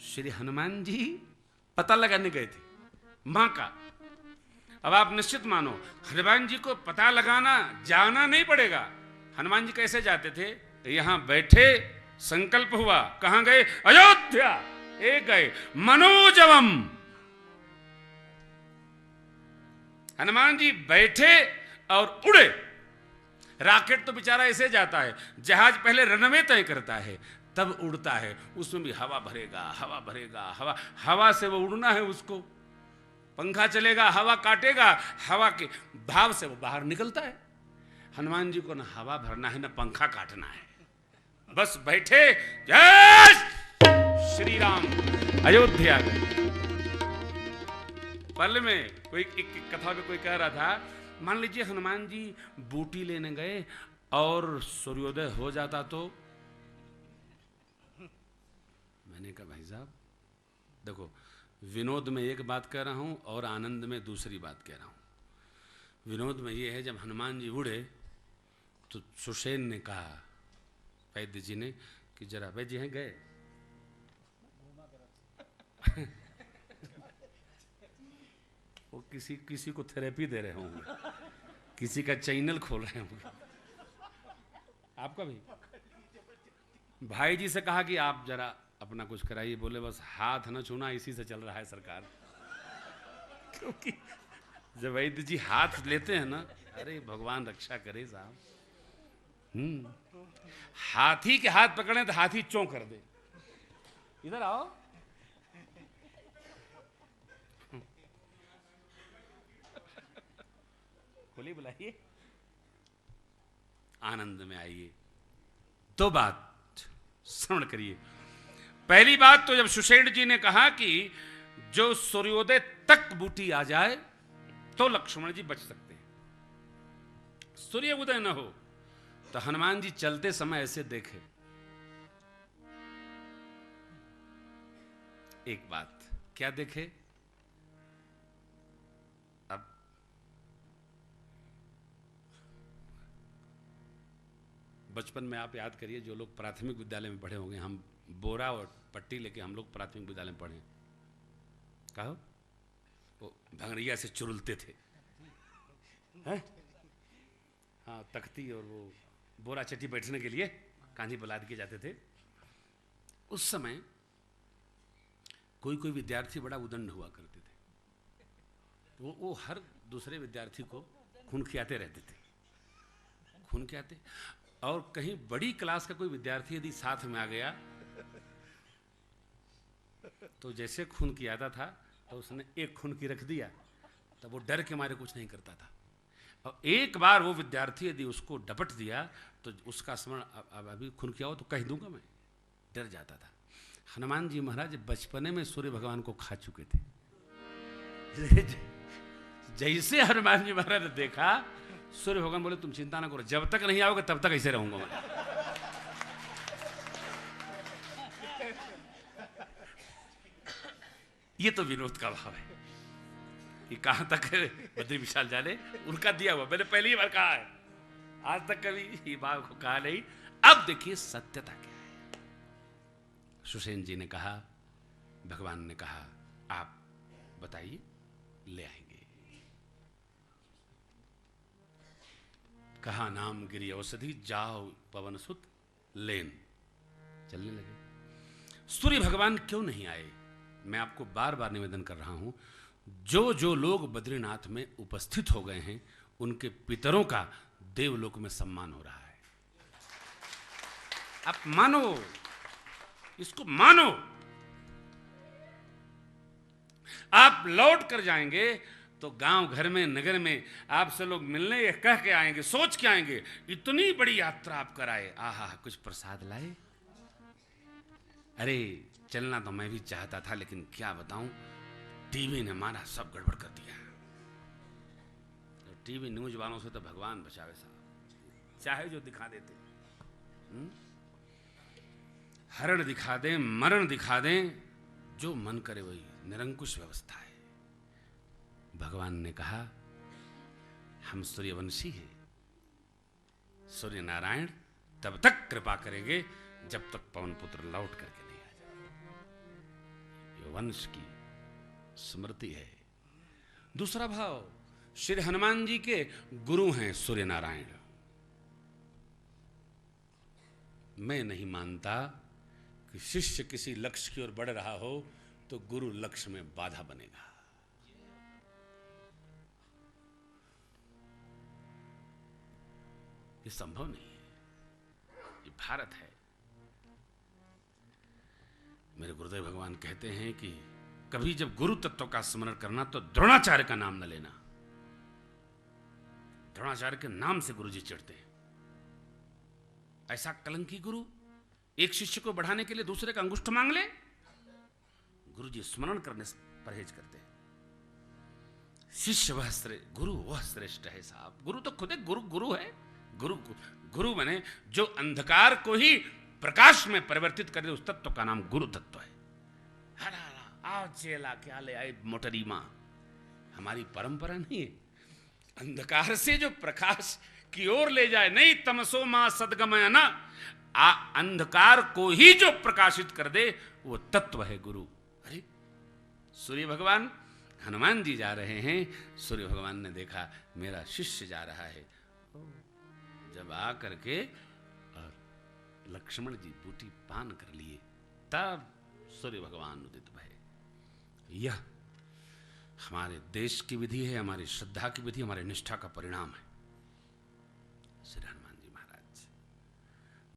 श्री हनुमान जी पता लगाने गए थे मां का। अब आप निश्चित मानो हनुमान जी को पता लगाना जाना नहीं पड़ेगा। हनुमान जी कैसे जाते थे? यहां बैठे संकल्प हुआ, कहां गए? अयोध्या। एक गए मनोजवम। हनुमान जी बैठे और उड़े। रॉकेट तो बेचारा ऐसे जाता है, जहाज पहले रनवे तय करता है तब उड़ता है, उसमें भी हवा भरेगा, हवा भरेगा, हवा से वो उड़ना है उसको। पंखा चलेगा, हवा काटेगा, हवा के भाव से वो बाहर निकलता है। हनुमान जी को न हवा भरना है न पंखा काटना है, बस बैठे जय श्री राम अयोध्या गए। पल में कोई एक कथा में कोई कह रहा था, मान लीजिए हनुमान जी बूटी लेने गए और सूर्योदय हो जाता तो। मैंने कहा भाई साहब देखो, विनोद में एक बात कह रहा हूं और आनंद में दूसरी बात कह रहा हूं। विनोद में ये है, जब हनुमान जी उड़े तो सुषेण ने कहा वैद्य जी ने कि जरा वैद्य जी हैं गए वो किसी को थेरेपी दे रहे होंगे, किसी का चैनल खोल रहे होंगे। आपका भी भाई जी से कहा कि आप जरा अपना कुछ कराइए, बोले बस हाथ न छूना, इसी से चल रहा है सरकार। क्योंकि जब वैद्य जी हाथ लेते हैं ना, अरे भगवान रक्षा करे साहब। हाथी के हाथ पकड़े तो हाथी चौं कर दे। इधर आओ, खोलिए, बुलाइए, आनंद में आइए। दो बात श्रवण करिए। पहली बात तो जब सुषेण जी ने कहा कि जो सूर्योदय तक बूटी आ जाए तो लक्ष्मण जी बच सकते हैं, सूर्य उदय न हो, तो हनुमान जी चलते समय ऐसे देखे। एक बात क्या देखे? अब बचपन में आप याद करिए, जो लोग प्राथमिक विद्यालय में पढ़े होंगे, हम बोरा और पट्टी लेके हम लोग प्राथमिक विद्यालय में पढ़े। कहो वो भंगड़िया से चुरुलते थे, हैं? हाँ, तख्ती और वो बोरा चट्टी बैठने के लिए कांधी बुला दिए जाते थे। उस समय कोई कोई विद्यार्थी बड़ा उदंड हुआ करते थे, वो हर दूसरे विद्यार्थी को खून खियाते रहते थे, खून खियाते। और कहीं बड़ी क्लास का कोई विद्यार्थी यदि साथ में आ गया तो जैसे खून कियाता था तो उसने एक खून की रख दिया, तब वो डर के मारे कुछ नहीं करता था। और एक बार वो विद्यार्थी यदि उसको डपट दिया तो उसका स्मरण अब अभी खून किया हो तो कह दूंगा मैं, डर जाता था। हनुमान जी महाराज बचपने में सूर्य भगवान को खा चुके थे। जैसे हनुमान जी महाराज ने देखा, सूर्य भगवान बोले तुम चिंता ना करो, जब तक नहीं आओगे तब तक ऐसे रहूंगा मैं। ये तो विनोद का भाव है कि कहां तक बद्री विशाल जाने, उनका दिया हुआ। मैंने पहली बार कहा है, आज तक कभी ये बात को कहा नहीं। अब देखिए सत्यता क्या है। सुषेण जी ने कहा, भगवान ने कहा आप बताइए, ले आएंगे। कहा नाम गिरी औषधि जाओ पवन सुत लेन। चलने लगे। सूर्य भगवान क्यों नहीं आए? मैं आपको बार बार निवेदन कर रहा हूं, जो जो लोग बद्रीनाथ में उपस्थित हो गए हैं उनके पितरों का देवलोक में सम्मान हो रहा है। आप मानो, इसको मानो। आप लौट कर जाएंगे तो गांव घर में, नगर में आपसे लोग मिलने ये कह के आएंगे, सोच के आएंगे, इतनी बड़ी यात्रा आप कराए, आहा कुछ प्रसाद लाए। अरे चलना तो मैं भी चाहता था, लेकिन क्या बताऊं, टीवी ने मारा, सब गड़बड़ कर दिया। तो टीवी न्यूज वालों से तो भगवान बचावे साहब, चाहे जो दिखा देते, हरण दिखा दें, मरण दिखा दें, जो मन करे वही, निरंकुश व्यवस्था है। भगवान ने कहा हम सूर्यवंशी हैं, सूर्य नारायण तब तक कृपा करेंगे जब तक पवन पुत्र लौट करके नहीं आ जाए। वंश की स्मृति है। दूसरा भाव, श्री हनुमान जी के गुरु हैं सूर्य नारायण। मैं नहीं मानता कि शिष्य किसी लक्ष्य की ओर बढ़ रहा हो तो गुरु लक्ष्य में बाधा बनेगा। ये संभव नहीं है। ये भारत है। मेरे गुरुदेव भगवान कहते हैं कि कभी जब गुरु तत्व का स्मरण करना तो द्रोणाचार्य का नाम न लेना। द्रोणाचार्य के नाम से गुरु जी चिढ़ते हैं। ऐसा कलंकी गुरु एक शिष्य को बढ़ाने के लिए दूसरे का अंगुष्ठ मांग ले। गुरु जी स्मरण करने से परहेज करते हैं। शिष्य वह श्रेष्ठ, गुरु वह श्रेष्ठ है साहब। गुरु तो खुद एक गुरु है। गुरु बने जो अंधकार को ही प्रकाश में परिवर्तित करे, उस तत्व का नाम गुरु तत्व है। हरा आओ चेला क्या ले आए मोटरी मां। हमारी परंपरा नहीं है। अंधकार से जो प्रकाश की ओर ले जाए, नहीं तमसो मां सदगमय न, अंधकार को ही जो प्रकाशित कर दे वो तत्व है गुरु। अरे सूर्य भगवान, हनुमान जी जा रहे हैं। सूर्य भगवान ने देखा मेरा शिष्य जा रहा है। जब आ करके और लक्ष्मण जी बूटी पान कर लिए, तब सूर्य भगवान उदित भये। यह हमारे देश की विधि है, हमारी श्रद्धा की विधि, हमारे निष्ठा का परिणाम है। श्री हनुमान।